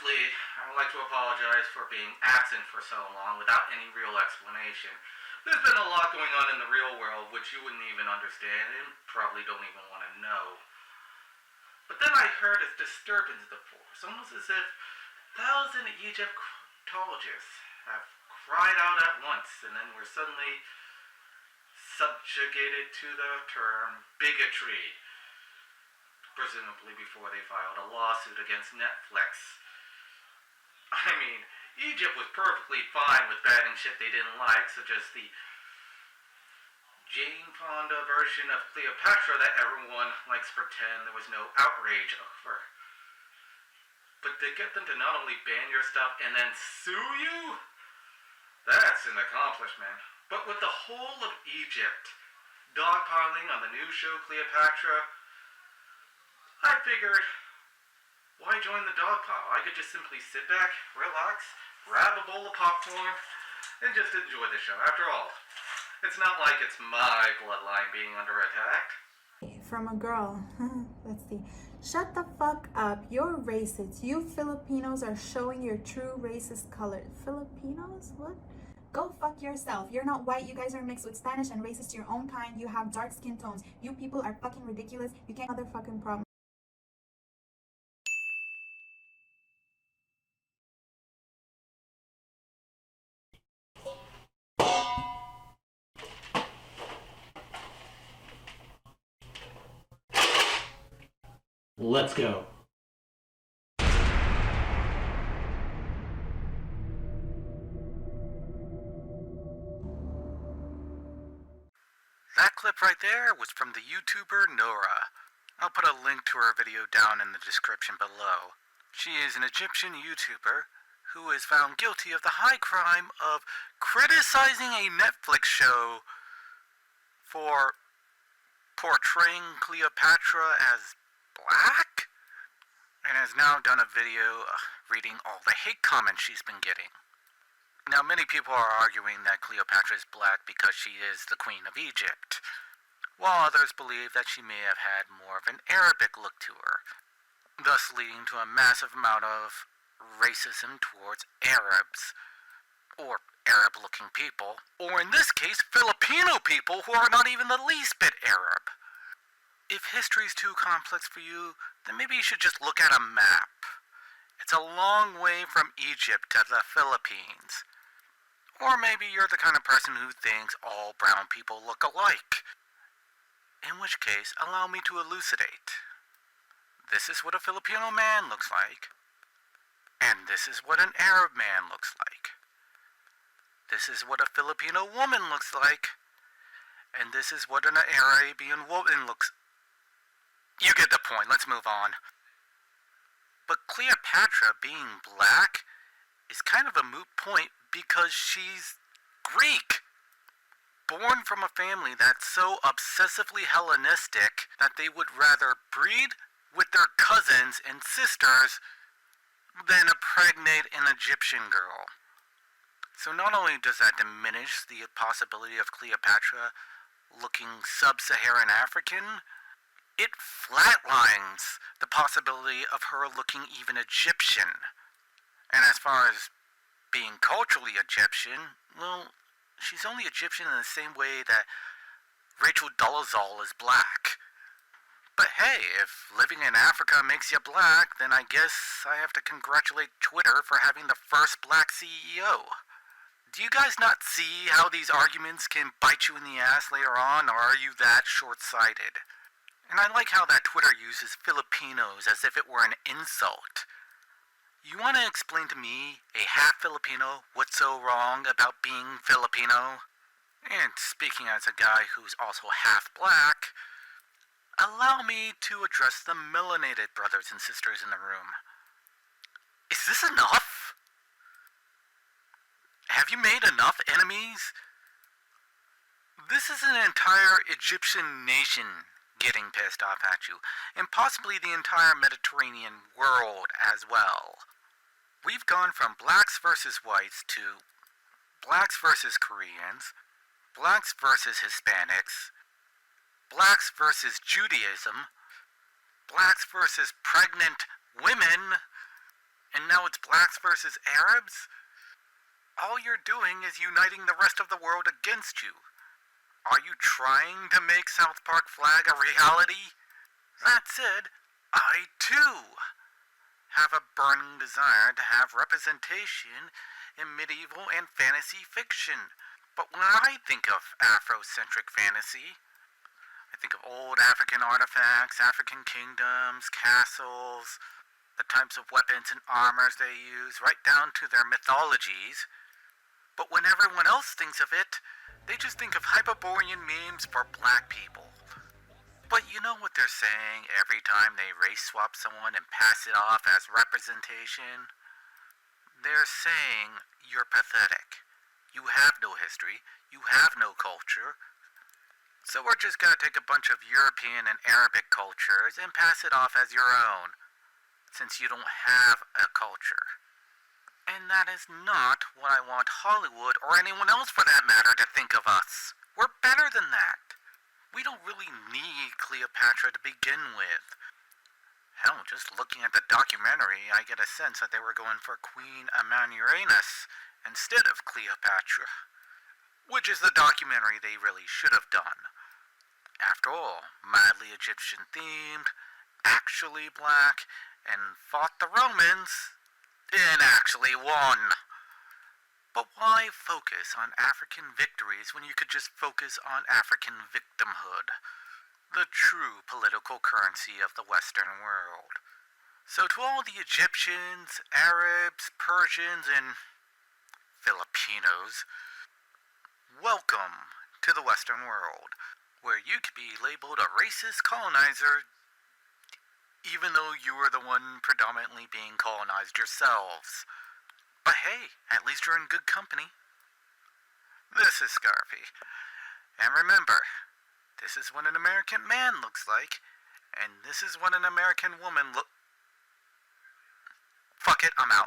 Firstly, I would like to apologize for being absent for so long without any real explanation. There's been a lot going on in the real world which you wouldn't even understand and probably don't even want to know. But then I heard a disturbance in the force, almost as if 1,000 Egyptologists have cried out at once and then were suddenly subjugated to the term bigotry, presumably before they filed a lawsuit against Netflix. I mean, Egypt was perfectly fine with banning shit they didn't like, such as the Jane Fonda version of Cleopatra that everyone likes to pretend there was no outrage over. But to get them to not only ban your stuff and then sue you? That's an accomplishment. But with the whole of Egypt dogpiling on the new show Cleopatra, I figured, why join the dog pile? I could just simply sit back, relax, grab a bowl of popcorn, and just enjoy the show. After all, it's not like it's my bloodline being under attack. From a girl. Let's see. Shut the fuck up. You're racist. You Filipinos are showing your true racist color. Filipinos? What? Go fuck yourself. You're not white. You guys are mixed with Spanish and racist to your own kind. You have dark skin tones. You people are fucking ridiculous. You can't motherfucking problem. Let's go. That clip right there was from the YouTuber Nora. I'll put a link to her video down in the description below. She is an Egyptian YouTuber who is found guilty of the high crime of criticizing a Netflix show for portraying Cleopatra as black, and has now done a video reading all the hate comments she's been getting. Now, many people are arguing that Cleopatra is black because she is the Queen of Egypt, while others believe that she may have had more of an Arabic look to her, thus leading to a massive amount of racism towards Arabs, or Arab-looking people, or in this case, Filipino people who are not even the least bit Arab. If history's too complex for you, then maybe you should just look at a map. It's a long way from Egypt to the Philippines. Or maybe you're the kind of person who thinks all brown people look alike. In which case, allow me to elucidate. This is what a Filipino man looks like. And this is what an Arab man looks like. This is what a Filipino woman looks like. And this is what an Arabian woman looks like. You get the point, let's move on. But Cleopatra being black is kind of a moot point because she's Greek. Born from a family that's so obsessively Hellenistic that they would rather breed with their cousins and sisters than impregnate an Egyptian girl. So not only does that diminish the possibility of Cleopatra looking sub-Saharan African, it flatlines the possibility of her looking even Egyptian. And as far as being culturally Egyptian, well, she's only Egyptian in the same way that Rachel Dolezal is black. But hey, if living in Africa makes you black, then I guess I have to congratulate Twitter for having the first black CEO. Do you guys not see how these arguments can bite you in the ass later on, or are you that short-sighted? And I like how that Twitter uses Filipinos as if it were an insult. You want to explain to me, a half Filipino, what's so wrong about being Filipino? And speaking as a guy who's also half black, allow me to address the melanated brothers and sisters in the room. Is this enough? Have you made enough enemies? This is an entire Egyptian nation getting pissed off at you, and possibly the entire Mediterranean world as well. We've gone from blacks versus whites to blacks versus Koreans, blacks versus Hispanics, blacks versus Judaism, blacks versus pregnant women, And now it's blacks versus Arabs? All you're doing is uniting the rest of the world against you. Are you trying to make South Park flag a reality? That said, I too have a burning desire to have representation in medieval and fantasy fiction. But when I think of Afrocentric fantasy, I think of old African artifacts, African kingdoms, castles, the types of weapons and armors they use, right down to their mythologies. But when everyone else thinks of it, they just think of Hyperborean memes for black people. But you know what they're saying every time they race swap someone and pass it off as representation? They're saying you're pathetic. You have no history. You have no culture. So we're just gonna take a bunch of European and Arabic cultures and pass it off as your own, since you don't have a culture. And that is not what I want Hollywood, or anyone else for that matter, to think of us. We're better than that. We don't really need Cleopatra to begin with. Hell, just looking at the documentary, I get a sense that they were going for Queen Amanirenas instead of Cleopatra. Which is the documentary they really should have done. After all, madly Egyptian themed, actually black, and fought the Romans, and actually won. But why focus on African victories when you could just focus on African victimhood? The true political currency of the Western world. So to all the Egyptians, Arabs, Persians, and Filipinos, welcome to the Western world, where you could be labeled a racist colonizer even though you were the one predominantly being colonized yourselves. But hey, at least you're in good company. This is Scarfy. And remember, this is what an American man looks like, and this is what an American woman Fuck it, I'm out.